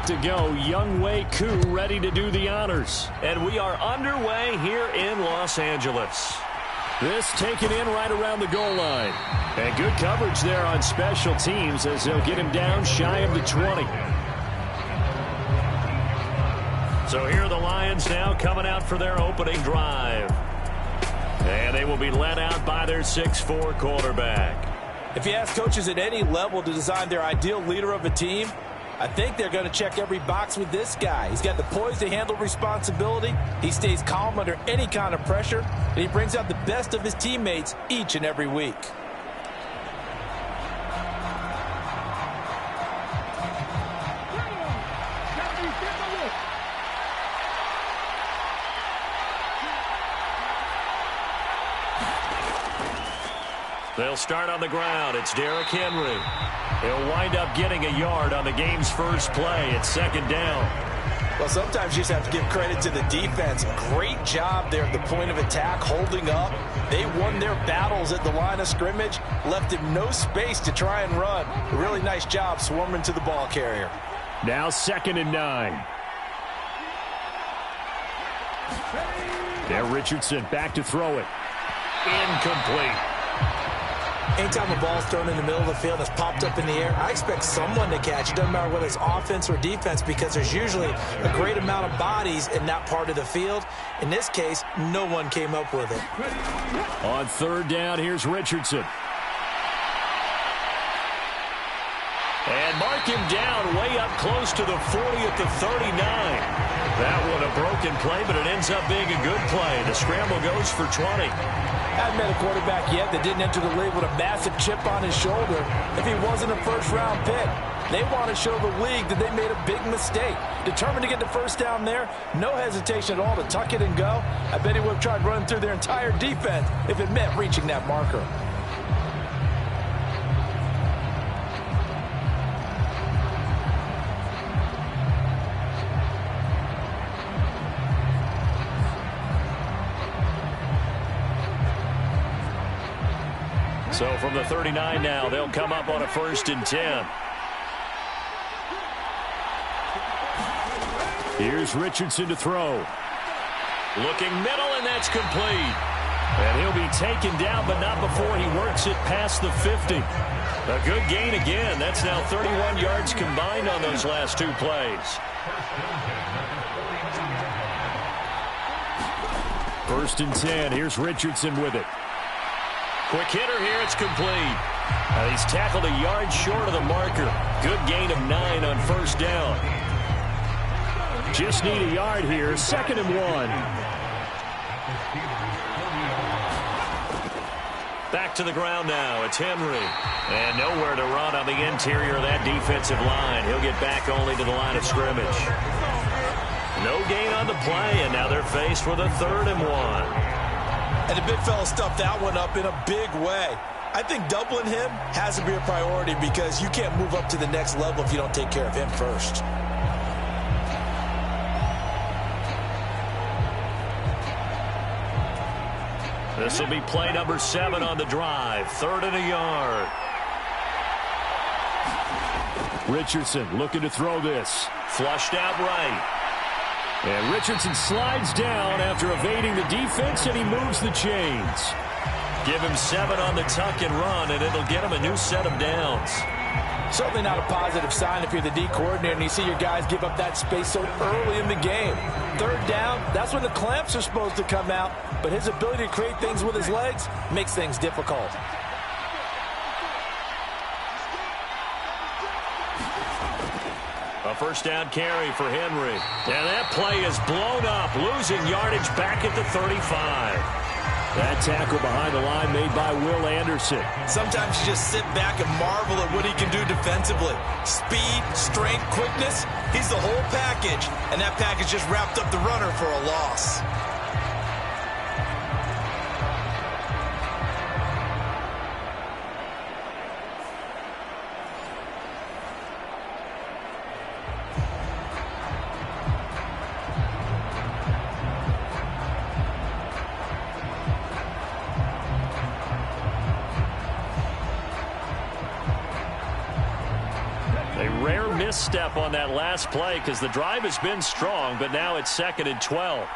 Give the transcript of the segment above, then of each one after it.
set to go. Younghoe Koo ready to do the honors. And we are underway here in Los Angeles. This taken in right around the goal line. And good coverage there on special teams as they'll get him down shy of the 20. So here are the Lions now coming out for their opening drive. And they will be led out by their 6'4" quarterback. If you ask coaches at any level to design their ideal leader of a team, I think they're going to check every box with this guy. He's got the poise to handle responsibility. He stays calm under any kind of pressure, and he brings out the best of his teammates each and every week. They'll start on the ground. It's Derrick Henry. He'll wind up getting a yard on the game's first play. It's second down. Well, sometimes you just have to give credit to the defense. Great job there at the point of attack, holding up. They won their battles at the line of scrimmage, left him no space to try and run. A really nice job swarming to the ball carrier. Now 2nd and 9. There Richardson back to throw it. Incomplete. Anytime a ball's thrown in the middle of the field that's popped up in the air, I expect someone to catch it. Doesn't matter whether it's offense or defense, because there's usually a great amount of bodies in that part of the field. In this case, no one came up with it. On 3rd down, here's Richardson. And mark him down way up close to the 40 at the 39. That one a broken play, but it ends up being a good play. The scramble goes for 20. Hadn't met a quarterback yet that didn't enter the league with a massive chip on his shoulder if he wasn't a first-round pick. They want to show the league that they made a big mistake. Determined to get the first down there, no hesitation at all to tuck it and go. I bet he would have tried running through their entire defense if it meant reaching that marker. So from the 39 now, they'll come up on a 1st and 10. Here's Richardson to throw. Looking middle, and that's complete. And he'll be taken down, but not before he works it past the 50. A good gain again. That's now 31 yards combined on those last 2 plays. 1st and 10. Here's Richardson with it. Quick hitter here. It's complete. He's tackled a yard short of the marker. Good gain of 9 on 1st down. Just need a yard here. 2nd and 1. Back to the ground now. It's Henry. And nowhere to run on the interior of that defensive line. He'll get back only to the line of scrimmage. No gain on the play, and now they're faced with a 3rd and 1. And the big fella stuffed that one up in a big way. I think doubling him has to be a priority because you can't move up to the next level if you don't take care of him first. This will be play number 7 on the drive. 3rd and a yard. Richardson looking to throw this. Flushed out right. And Richardson slides down after evading the defense, and he moves the chains. Give him 7 on the tuck and run, and it'll get him a new set of downs. Certainly not a positive sign if you're the D coordinator and you see your guys give up that space so early in the game. 3rd down, that's when the clamps are supposed to come out, but his ability to create things with his legs makes things difficult. A 1st down carry for Henry. And that play is blown up, losing yardage back at the 35. That tackle behind the line made by Will Anderson. Sometimes you just sit back and marvel at what he can do defensively. Speed, strength, quickness, he's the whole package. And that package just wrapped up the runner for a loss. misstep on that last play because the drive has been strong, but now it's 2nd and 12.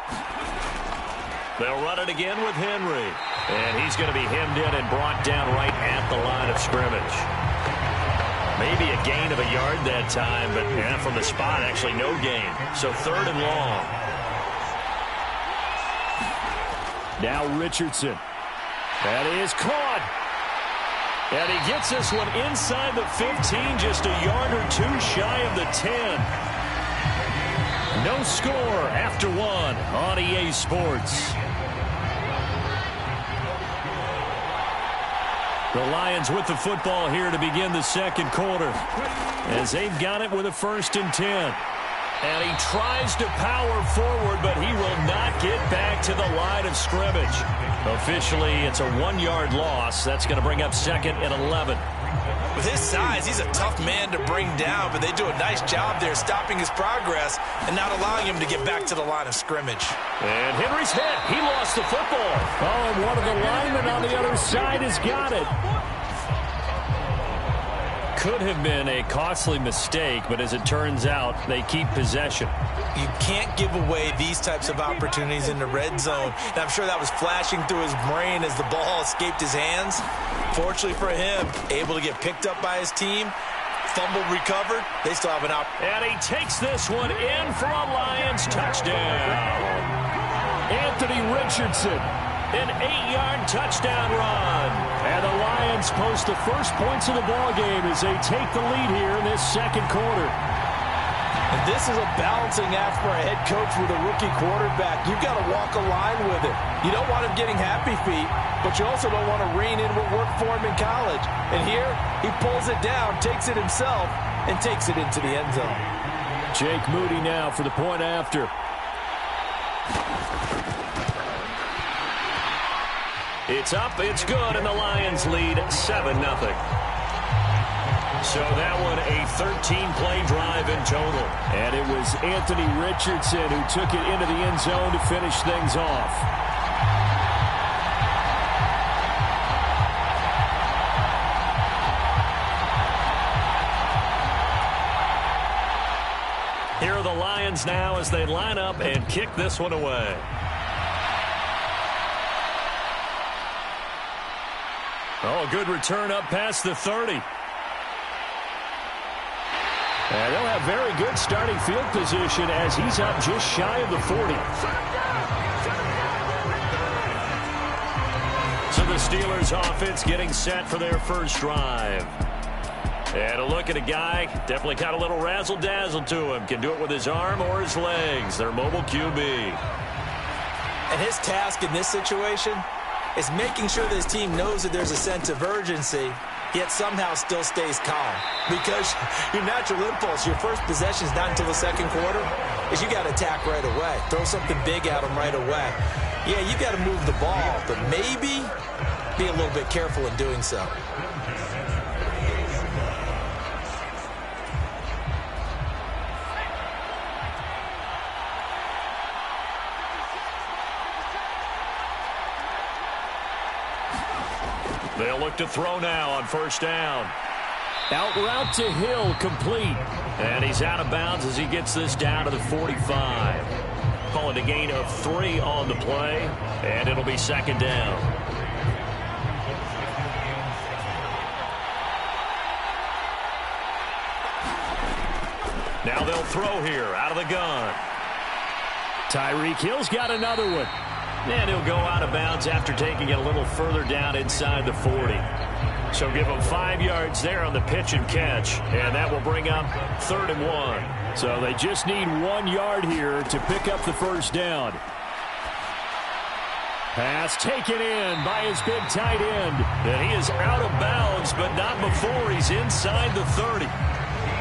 They'll run it again with Henry. And he's going to be hemmed in and brought down right at the line of scrimmage. Maybe a gain of a yard that time, but from the spot, actually no gain. So 3rd and long. Now Richardson. That is caught. And he gets this one inside the 15, just a yard or two shy of the 10. No score after 1 on EA Sports. The Lions with the football here to begin the 2nd quarter, as they've got it with a 1st and 10. And he tries to power forward, but he will not get back to the line of scrimmage. Officially, it's a 1-yard loss. That's going to bring up 2nd and 11. With his size, he's a tough man to bring down, but they do a nice job there stopping his progress and not allowing him to get back to the line of scrimmage. And Henry's hit. He lost the football. Oh, and one of the linemen on the other side has got it. Could have been a costly mistake, but as it turns out, they keep possession. You can't give away these types of opportunities in the red zone. And I'm sure that was flashing through his brain as the ball escaped his hands. Fortunately for him, able to get picked up by his team, fumbled, recovered. They still have an opportunity. And he takes this one in for a Lions touchdown. Anthony Richardson, an 8-yard touchdown run. And the Lions post the first points of the ballgame as they take the lead here in this 2nd quarter. And this is a balancing act for a head coach with a rookie quarterback. You've got to walk a line with it. You don't want him getting happy feet, but you also don't want to rein in what worked for him in college. And here, he pulls it down, takes it himself, and takes it into the end zone. Jake Moody now for the point after. It's up, it's good, and the Lions lead 7-0. So that one a 13-play drive in total. And it was Anthony Richardson who took it into the end zone to finish things off. Here are the Lions now as they line up and kick this one away. Oh, good return up past the 30. And they'll have very good starting field position as he's up just shy of the 40. So the Steelers offense getting set for their first drive. And a look at a guy, definitely got a little razzle-dazzle to him. Can do it with his arm or his legs. Their mobile QB. And his task in this situation is making sure that his team knows that there's a sense of urgency, yet somehow still stays calm. Because your natural impulse, your first possession is not until the 2nd quarter, is you got to attack right away. Throw something big at them right away. Yeah, you got to move the ball, but maybe be a little bit careful in doing so. They'll look to throw now on first down. Out route to Hill, complete. And he's out of bounds as he gets this down to the 45. Call it a gain of 3 on the play, and it'll be 2nd down. Now they'll throw here out of the gun. Tyreek Hill's got another one. And he'll go out of bounds after taking it a little further down inside the 40. So give him 5 yards there on the pitch and catch. And that will bring up 3rd and 1. So they just need 1 yard here to pick up the first down. Pass taken in by his big tight end. And he is out of bounds, but not before he's inside the 30.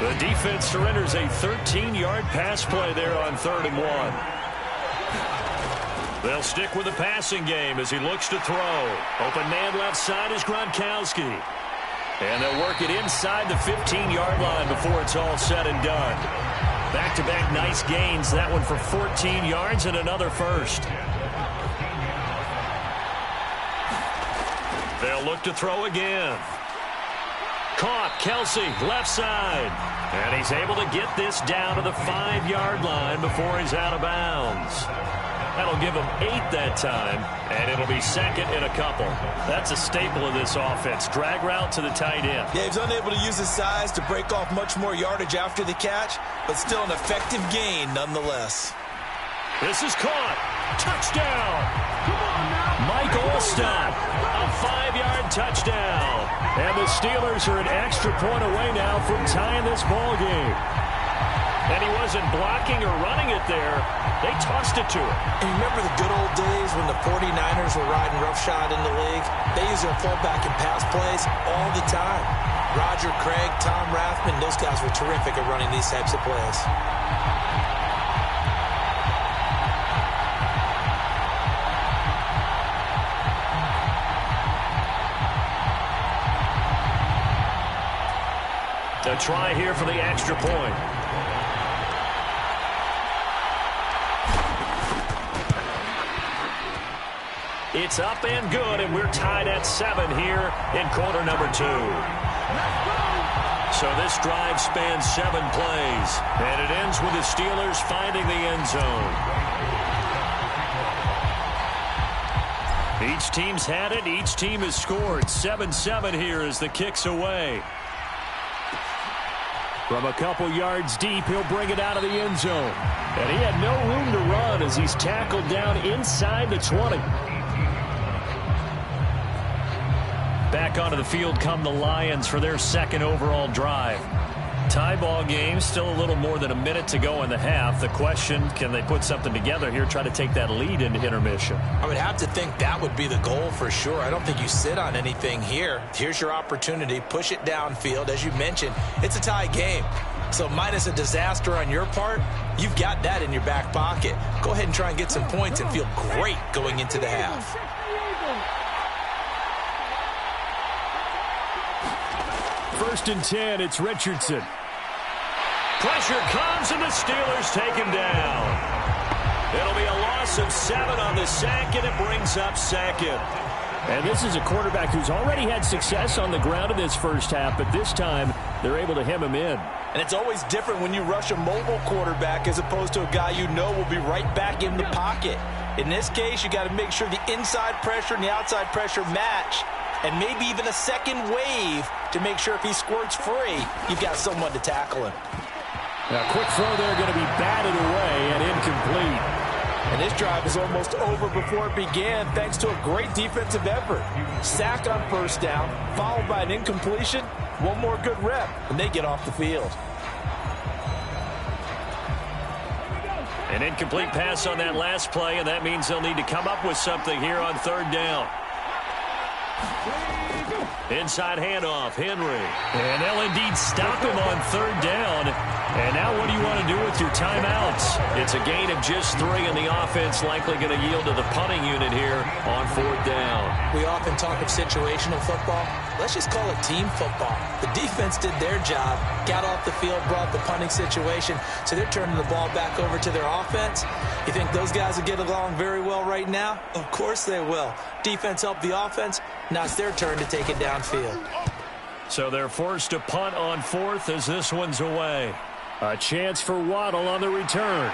The defense surrenders a 13-yard pass play there on 3rd and 1. They'll stick with the passing game as he looks to throw. Open man left side is Gronkowski. And they'll work it inside the 15-yard line before it's all said and done. Back-to-back nice gains. That one for 14 yards and another first. They'll look to throw again. Caught, Kelsey, left side. And he's able to get this down to the 5-yard line before he's out of bounds. That'll give him 8 that time, and it'll be second in a couple. That's a staple of this offense. Drag route to the tight end. Yeah, he's unable to use his size to break off much more yardage after the catch, but still an effective gain nonetheless. This is caught. Touchdown. Mike Olstad, a 5-yard touchdown. And the Steelers are an extra point away now from tying this ball game. And he wasn't blocking or running it there. They tossed it to him. And remember the good old days when the 49ers were riding roughshod in the league? They used their fullback in pass plays all the time. Roger Craig, Tom Rathman, those guys were terrific at running these types of plays. A try here for the extra point. It's up and good, and we're tied at 7 here in quarter number 2. So this drive spans 7 plays, and it ends with the Steelers finding the end zone. Each team's had it. Each team has scored. 7-7 here as the kick's away. From a couple yards deep, he'll bring it out of the end zone. And he had no room to run as he's tackled down inside the 20. Back onto the field come the Lions for their second overall drive. Tie ball game, still a little more than a minute to go in the half. The question, can they put something together here, try to take that lead into intermission? I would have to think that would be the goal for sure. I don't think you sit on anything here. Here's your opportunity. Push it downfield. As you mentioned, it's a tie game. So minus a disaster on your part, you've got that in your back pocket. Go ahead and try and get some points and feel great going into the half. First and 10, it's Richardson. Pressure comes, and the Steelers take him down. It'll be a loss of 7 on the sack, and it brings up second. And this is a quarterback who's already had success on the ground in this first half, but this time they're able to hem him in. And it's always different when you rush a mobile quarterback as opposed to a guy you know will be right back in the pocket. In this case, you got to make sure the inside pressure and the outside pressure match, and maybe even a second wave to make sure if he squirts free, you've got someone to tackle him. Now, quick throw there, going to be batted away and incomplete. And this drive is almost over before it began thanks to a great defensive effort. Sack on first down, followed by an incompletion. One more good rep, and they get off the field. An incomplete pass on that last play, and that means they'll need to come up with something here on third down. Inside handoff, Henry. And they'll indeed stop him on third down. And now what do you want to do with your timeouts? It's a gain of just 3, and the offense likely going to yield to the punting unit here on fourth down. We often talk of situational football. Let's just call it team football. The defense did their job, got off the field, brought the punting situation, so they're turning the ball back over to their offense. You think those guys will get along very well right now? Of course they will. Defense helped the offense. Now it's their turn to take it downfield. So they're forced to punt on fourth as this one's away. A chance for Waddle on the return.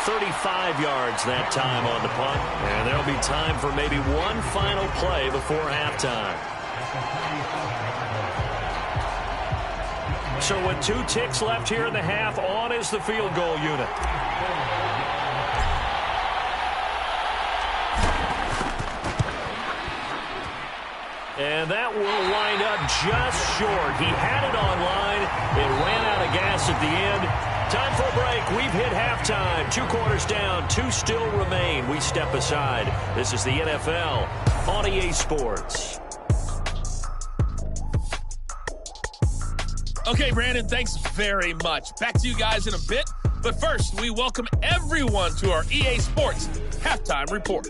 35 yards that time on the punt. And there'll be time for maybe one final play before halftime. So with 2 ticks left here in the half, on is the field goal unit. And that will wind up just short. He had it on line. It ran out of gas at the end. Time for a break. We've hit halftime. 2 quarters down. 2 still remain. We step aside. This is the NFL on EA Sports. Okay, Brandon, thanks very much. Back to you guys in a bit. But first, we welcome everyone to our EA Sports Halftime Report.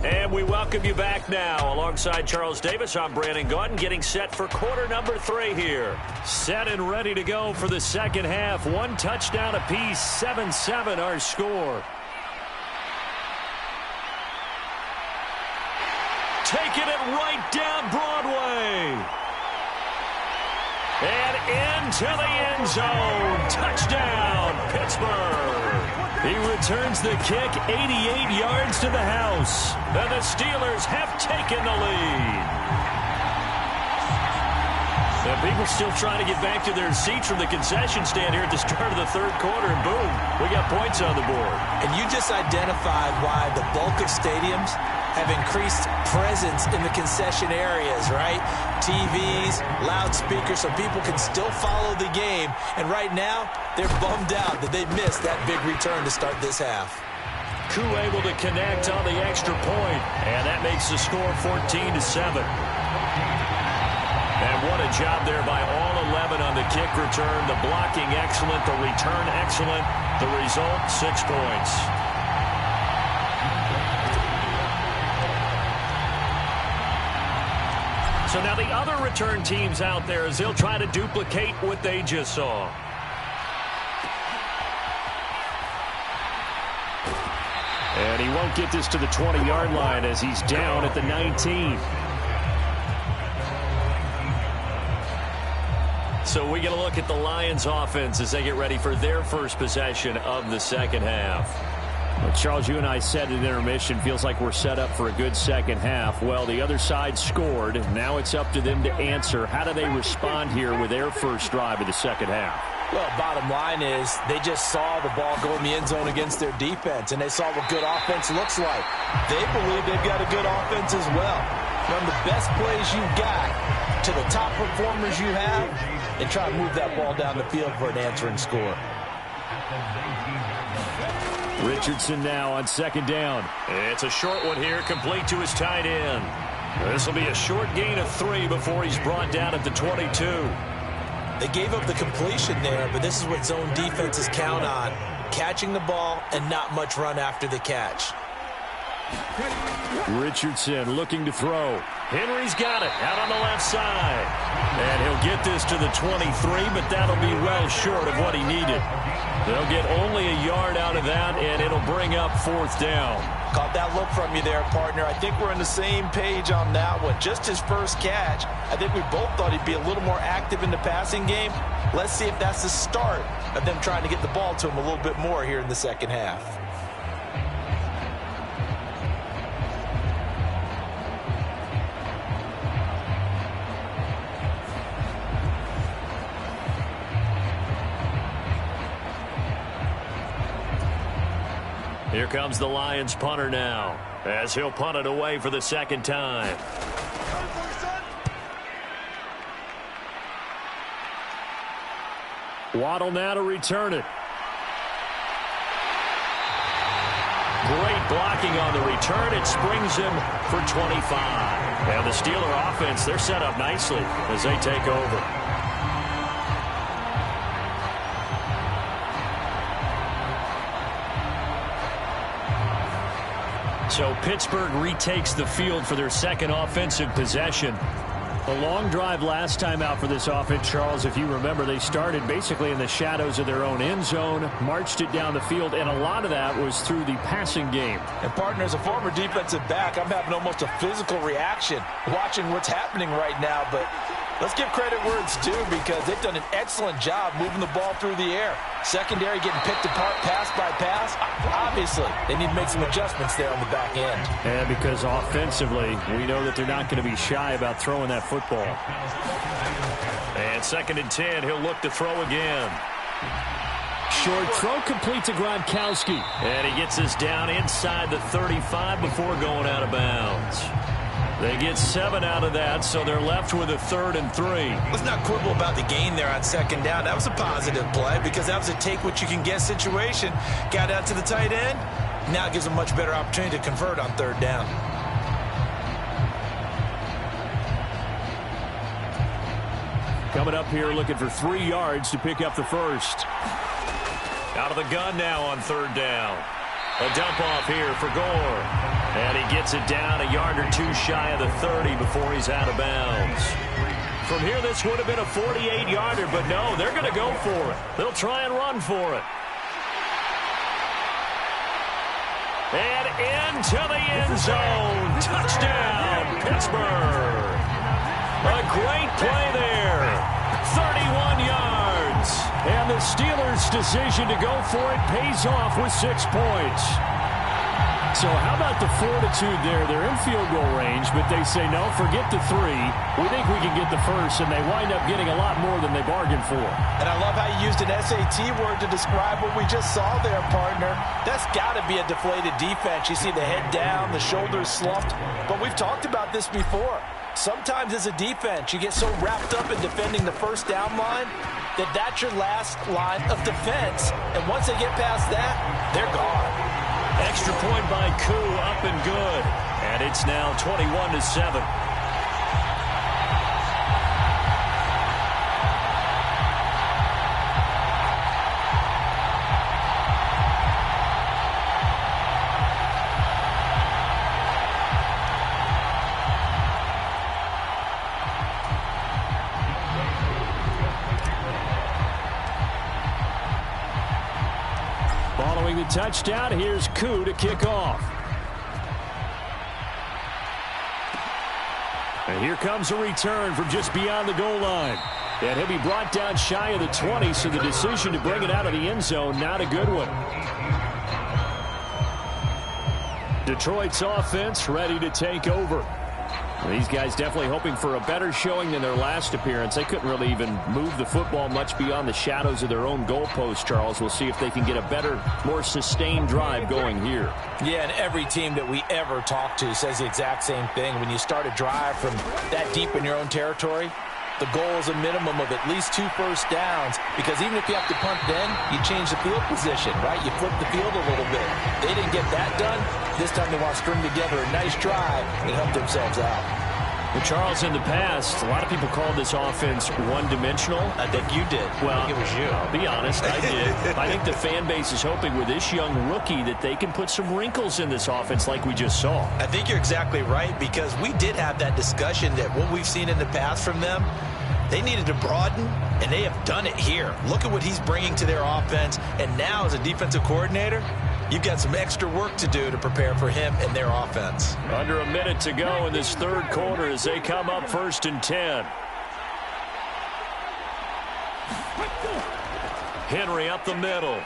And we welcome you back now. Alongside Charles Davis, I'm Brandon Gaudin, getting set for quarter number 3 here. Set and ready to go for the second half. 1 touchdown apiece, 7-7 our score. into the end zone. Touchdown, Pittsburgh. He returns the kick 88 yards to the house. And the Steelers have taken the lead. And people still trying to get back to their seats from the concession stand here at the start of the third quarter, and boom, we got points on the board. And you just identified why the bulk of stadiums have increased presence in the concession areas, right? TVs, loudspeakers, so people can still follow the game. And right now, they're bummed out that they missed that big return to start this half. Koo able to connect on the extra point, and that makes the score 14-7. And what a job there by all 11 on the kick return. The blocking excellent, the return excellent. The result, 6 points. So now the other return teams out there as they'll try to duplicate what they just saw. And he won't get this to the 20-yard line as he's down at the 19. So we're going to look at the Lions offense as they get ready for their first possession of the second half. Well, Charles, you and I said at intermission, feels like we're set up for a good second half. Well, the other side scored. Now it's up to them to answer. How do they respond here with their first drive of the second half? Well, bottom line is they just saw the ball go in the end zone against their defense, and they saw what good offense looks like. They believe they've got a good offense as well. Run the best plays you've got to the top performers you have, and try to move that ball down the field for an answering score. Richardson now on second down. It's a short one here, complete to his tight end. This will be a short gain of 3 before he's brought down at the 22. They gave up the completion there, but this is what zone defenses count on. Catching the ball and not much run after the catch. Richardson looking to throw. Henry's got it out on the left side. And he'll get this to the 23, but that'll be well short of what he needed. They'll get only a yard out of that, and it'll bring up 4th down. Caught that look from you there, partner. I think we're on the same page on that one. Just his first catch. I think we both thought he'd be a little more active in the passing game. Let's see if that's the start of them trying to get the ball to him a little bit more here in the second half. Here comes the Lions punter now, as he'll punt it away for the second time. Waddle now to return it. Great blocking on the return. It springs him for 25. And the Steeler offense, they're set up nicely as they take over. So Pittsburgh retakes the field for their second offensive possession. A long drive last time out for this offense, Charles. If you remember, they started basically in the shadows of their own end zone, marched it down the field, and a lot of that was through the passing game. And, partner, as a former defensive back, I'm having almost a physical reaction watching what's happening right now. But let's give credit where it's due because they've done an excellent job moving the ball through the air. Secondary getting picked apart pass by pass. Obviously, they need to make some adjustments there on the back end. And because offensively, we know that they're not going to be shy about throwing that football. And 2nd and 10, he'll look to throw again. Short throw complete to Gronkowski. And he gets this down inside the 35 before going out of bounds. They get 7 out of that, so they're left with a 3rd and 3. Let's not quibble about the gain there on second down. That was a positive play because that was a take-what-you-can-get situation. Got out to the tight end. Now it gives them a much better opportunity to convert on 3rd down. Coming up here looking for 3 yards to pick up the first. Out of the gun now on 3rd down. A dump off here for Gore. And he gets it down a yard or 2 shy of the 30 before he's out of bounds. From here, this would have been a 48-yarder, but no, they're going to go for it. They'll try and run for it. And into the end zone. Touchdown, Pittsburgh. A great play there. 31 yards. And the Steelers' decision to go for it pays off with 6 points. So how about the fortitude there? They're in field goal range, but they say, no, forget the 3. We think we can get the first, and they wind up getting a lot more than they bargained for. And I love how you used an SAT word to describe what we just saw there, partner. That's got to be a deflated defense. You see the head down, the shoulders slumped. But we've talked about this before. Sometimes as a defense, you get so wrapped up in defending the first down line that that's your last line of defense. And once they get past that, they're gone. Extra point by Koo, up and good. And it's now 21-7. Following the touchdown, here's Koo to kick off. And here comes a return from just beyond the goal line. And he'll be brought down shy of the 20, so the decision to bring it out of the end zone, not a good one. Detroit's offense ready to take over. These guys definitely hoping for a better showing than their last appearance. They couldn't really even move the football much beyond the shadows of their own goalpost, Charles. We'll see if they can get a better, more sustained drive going here. Yeah, and every team that we ever talk to says the exact same thing. When you start a drive from that deep in your own territory, the goal is a minimum of at least 2 first downs, because even if you have to punt then, you change the field position, right? You flip the field a little bit. They didn't get that done. This time they want to string together a nice drive and help themselves out. Well, Charles, in the past, a lot of people called this offense one-dimensional. I think you did. Well, I think it was you. I'll be honest, I did. I think the fan base is hoping with this young rookie that they can put some wrinkles in this offense like we just saw. I think you're exactly right, because we did have that discussion that what we've seen in the past from them, they needed to broaden, and they have done it here. Look at what he's bringing to their offense, and now as a defensive coordinator, you've got some extra work to do to prepare for him and their offense. Under a minute to go in this third quarter as they come up 1st and 10. Henry up the middle.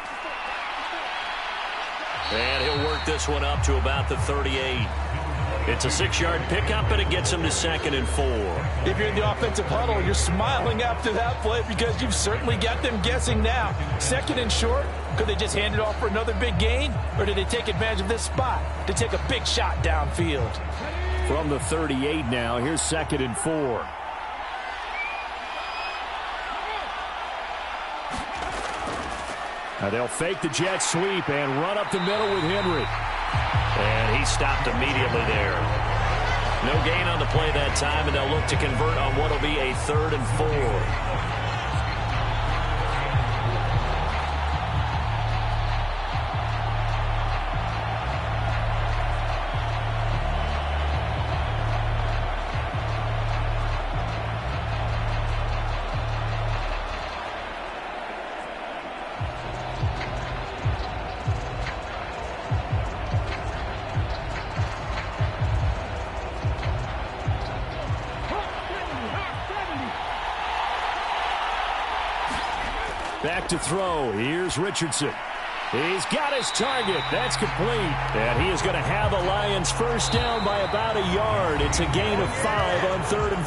And he'll work this one up to about the 38. It's a 6-yard pickup, and it gets him to 2nd and 4. If you're in the offensive huddle, you're smiling after that play because you've certainly got them guessing now. 2nd and short, could they just hand it off for another big gain? Or did they take advantage of this spot to take a big shot downfield? From the 38 now, here's 2nd and 4. Now they'll fake the jet sweep and run up the middle with Henry. And he stopped immediately there. No gain on the play that time, and they'll look to convert on what will be a 3rd and 4. Back to throw. Here's Richardson. He's got his target. That's complete. And he is going to have a Lions first down by about a yard. It's a gain of 5 on 3rd and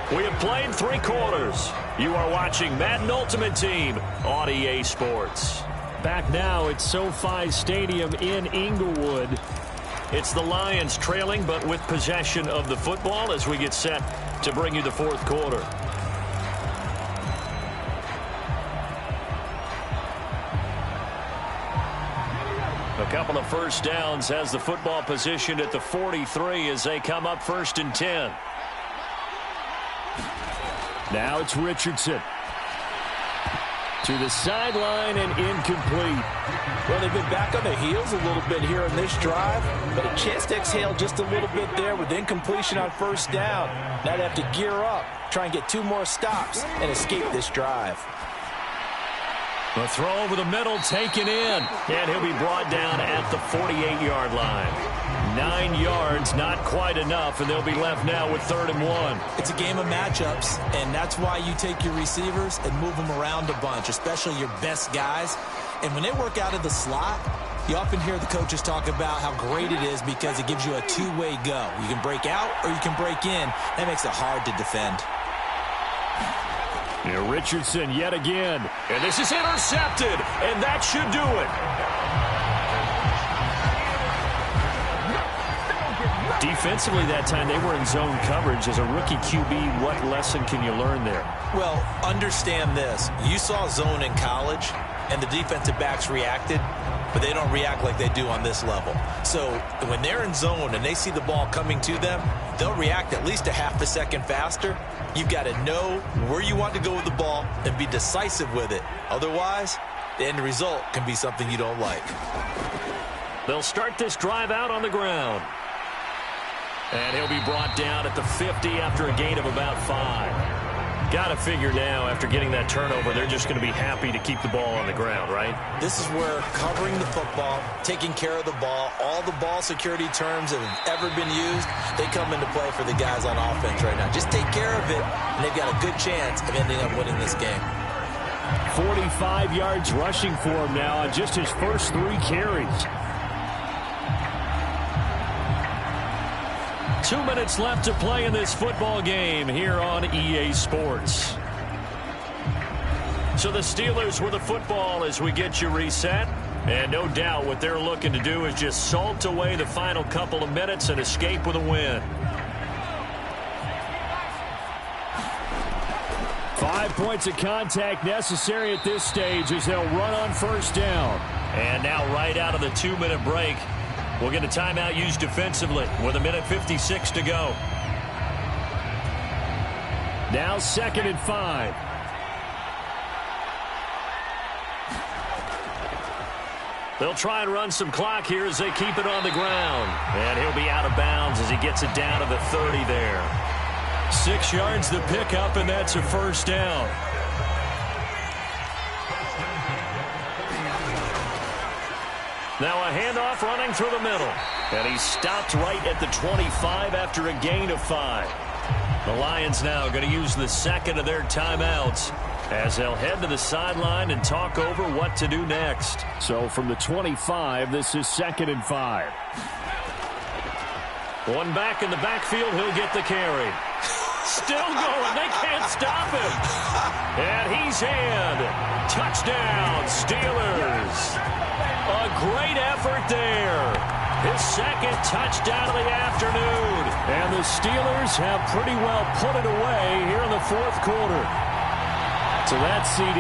4. We have played 3 quarters. You are watching Madden Ultimate Team on EA Sports. Back now at SoFi Stadium in Inglewood. It's the Lions trailing, but with possession of the football as we get set to bring you the 4th quarter. A couple of first downs has the football positioned at the 43 as they come up 1st and 10. Now it's Richardson. To the sideline and incomplete. Well, they've been back on their heels a little bit here in this drive, but a chance to exhale just a little bit there with incompletion on 1st down. Now they have to gear up, try and get 2 more stops, and escape this drive. The throw over the middle taken in. And he'll be brought down at the 48-yard line. 9 yards, not quite enough, and they'll be left now with 3rd and 1. It's a game of matchups, and that's why you take your receivers and move them around a bunch, especially your best guys. And when they work out of the slot, you often hear the coaches talk about how great it is because it gives you a two-way go. You can break out or you can break in. That makes it hard to defend. Now Richardson yet again. And this is intercepted, and that should do it. Defensively that time, they were in zone coverage. As a rookie QB, what lesson can you learn there? Well, understand this. You saw zone in college, and the defensive backs reacted, but they don't react like they do on this level. So when they're in zone and they see the ball coming to them, they'll react at least a half a second faster. You've got to know where you want to go with the ball and be decisive with it. Otherwise, the end result can be something you don't like. They'll start this drive out on the ground. And he'll be brought down at the 50 after a gain of about 5. Got to figure now, after getting that turnover, they're just going to be happy to keep the ball on the ground, right? This is where covering the football, taking care of the ball, all the ball security terms that have ever been used, they come into play for the guys on offense right now. Just take care of it, and they've got a good chance of ending up winning this game. 45 yards rushing for him now on just his first 3 carries. 2 minutes left to play in this football game here on EA Sports. So the Steelers with the football as we get you reset. And no doubt what they're looking to do is just salt away the final couple of minutes and escape with a win. 5 points of contact necessary at this stage as they'll run on first down. And now right out of the 2-minute break, we'll get a timeout used defensively with 1:56 to go. Now 2nd and 5. They'll try and run some clock here as they keep it on the ground. And he'll be out of bounds as he gets it down to the 30 there. 6 yards to pick up, and that's a first down. Now a handoff running through the middle. And he stopped right at the 25 after a gain of 5. The Lions now going to use the second of their timeouts as they'll head to the sideline and talk over what to do next. So from the 25, this is 2nd and 5. One back in the backfield, he'll get the carry. Still going. They can't stop him. And he's in. Touchdown, Steelers. A great effort there. His 2nd touchdown of the afternoon. And the Steelers have pretty well put it away here in the 4th quarter. So that CD,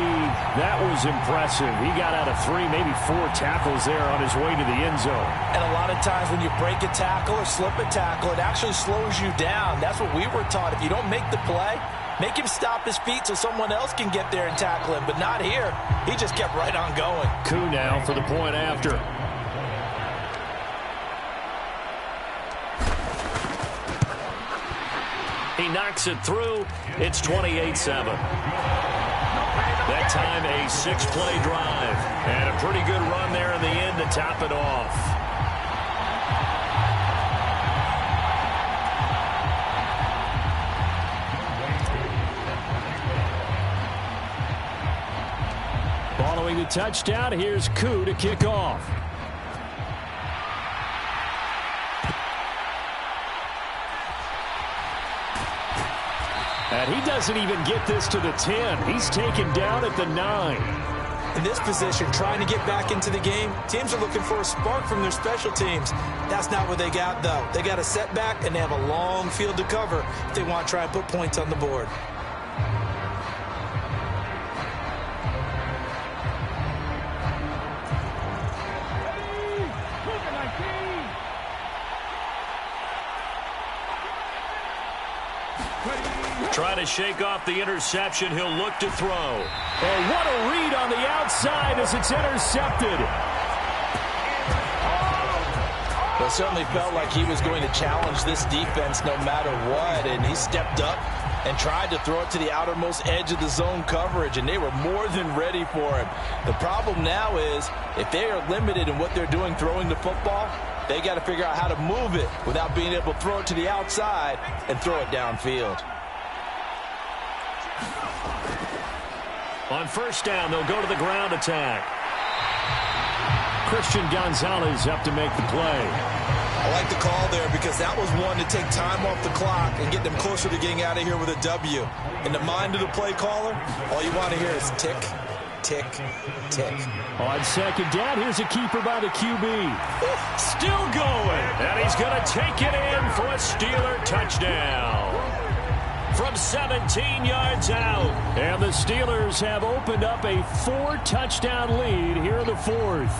that was impressive. He got out of 3, maybe 4 tackles there on his way to the end zone. And a lot of times when you break a tackle or slip a tackle, it actually slows you down. That's what we were taught. If you don't make the play, make him stop his feet so someone else can get there and tackle him. But not here. He just kept right on going. Coup now for the point after. He knocks it through. It's 28-7. That time a 6-play drive. And a pretty good run there in the end to top it off. Following the touchdown, here's Koo to kick off. And he doesn't even get this to the 10. He's taken down at the 9. In this position, trying to get back into the game, teams are looking for a spark from their special teams. That's not what they got, though. They got a setback, and they have a long field to cover if they want to try and put points on the board. Trying to shake off the interception. He'll look to throw. Oh, what a read on the outside as it's intercepted. Well, it certainly felt like he was going to challenge this defense no matter what, and he stepped up and tried to throw it to the outermost edge of the zone coverage, and they were more than ready for him. The problem now is if they are limited in what they're doing throwing the football, they got to figure out how to move it without being able to throw it to the outside and throw it downfield. On first down, they'll go to the ground attack. Christian Gonzalez up to make the play. I like the call there because that was one to take time off the clock and get them closer to getting out of here with a W. In the mind of the play caller, all you want to hear is tick, tick, tick. On second down, here's a keeper by the QB. Still going. And he's going to take it in for a Steeler touchdown. From 17 yards out. And the Steelers have opened up a 4-touchdown lead here in the fourth.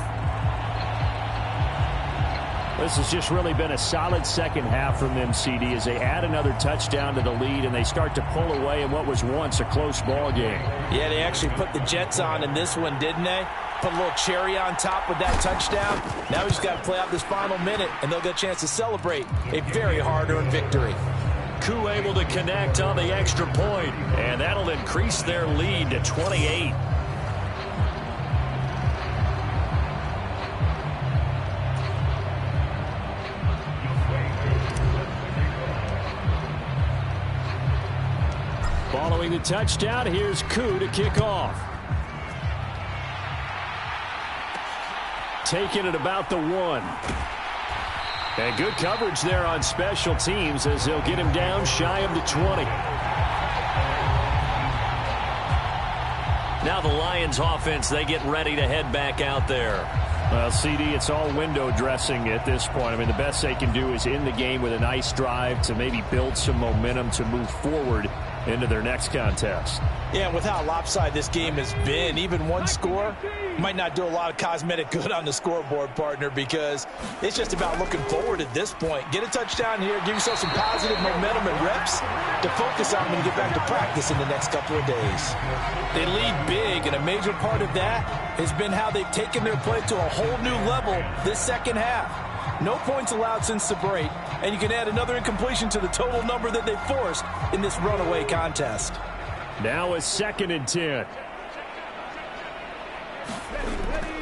This has just really been a solid second half from them, CD, as they add another touchdown to the lead and they start to pull away in what was once a close ball game. Yeah, they actually put the Jets on in this one, didn't they? Put a little cherry on top with that touchdown. Now we just got to play out this final minute, and they'll get a chance to celebrate a very hard-earned victory. Koo able to connect on the extra point, and that'll increase their lead to 28. Following the touchdown, here's Koo to kick off. Taking it about the 1. And good coverage there on special teams as they'll get him down shy of the 20. Now the Lions offense, they get ready to head back out there. Well, CD, it's all window dressing at this point. I mean, the best they can do is end the game with a nice drive to maybe build some momentum to move forward into their next contest. Yeah, with how lopsided this game has been, even one score might not do a lot of cosmetic good on the scoreboard, partner, because it's just about looking forward at this point. Get a touchdown here, give yourself some positive momentum and reps to focus on when you get back to practice in the next couple of days. They lead big, and a major part of that has been how they've taken their play to a whole new level this second half. No points allowed since the break, and you can add another incompletion to the total number that they forced in this runaway contest. Now a 2nd and 10.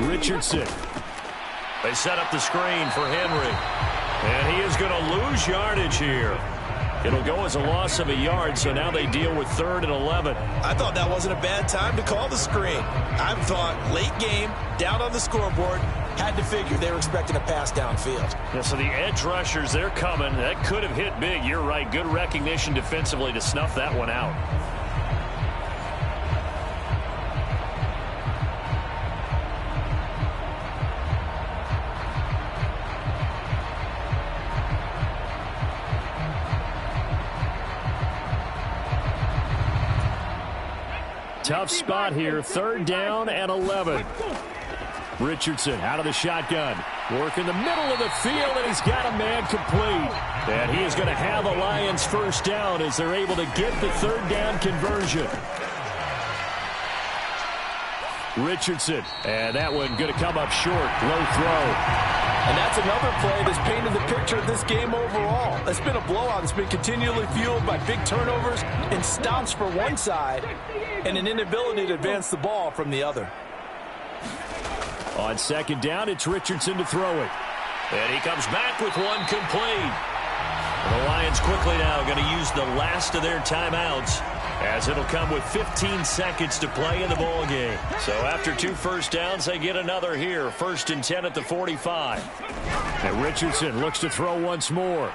Richardson. They set up the screen for Henry. And he is going to lose yardage here. It'll go as a loss of a yard, so now they deal with 3rd and 11. I thought that wasn't a bad time to call the screen. I thought late game, down on the scoreboard, had to figure they were expecting a pass downfield. Yeah, so the edge rushers, they're coming. That could have hit big. You're right. Good recognition defensively to snuff that one out. Tough spot here, 3rd down and 11. Richardson out of the shotgun. Working the middle of the field, and he's got a man complete. And he is going to have a Lions first down as they're able to get the 3rd down conversion. Richardson, and that one going to come up short. Low throw. And that's another play that's painted the picture of this game overall. It's been a blowout. It's been continually fueled by big turnovers and stops for one side and an inability to advance the ball from the other. On 2nd down, it's Richardson to throw it. And he comes back with one complete. The Lions quickly now going to use the last of their timeouts, as it'll come with 15 seconds to play in the ball game. So after 2 first downs, they get another here. 1st and 10 at the 45. And Richardson looks to throw once more.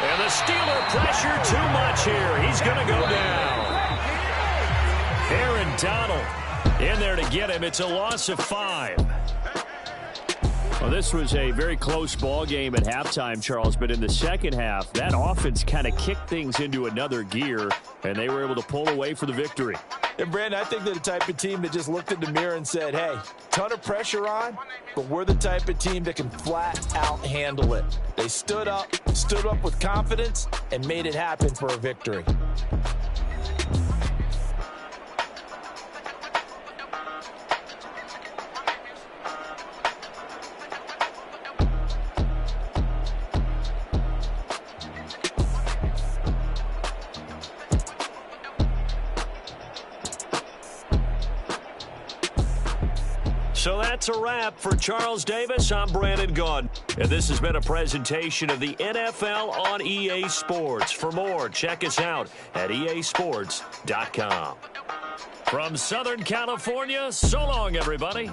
And the Steeler pressure too much here. He's going to go down. Aaron Donald in there to get him. It's a loss of 5. Well, this was a very close ball game at halftime, Charles, but in the second half, that offense kind of kicked things into another gear, and they were able to pull away for the victory. And, Brandon, I think they're the type of team that just looked in the mirror and said, hey, ton of pressure on, but we're the type of team that can flat out handle it. They stood up with confidence, and made it happen for a victory. So that's a wrap. For Charles Davis, I'm Brandon Gaudin. And this has been a presentation of the NFL on EA Sports. For more, check us out at easports.com. From Southern California, so long, everybody.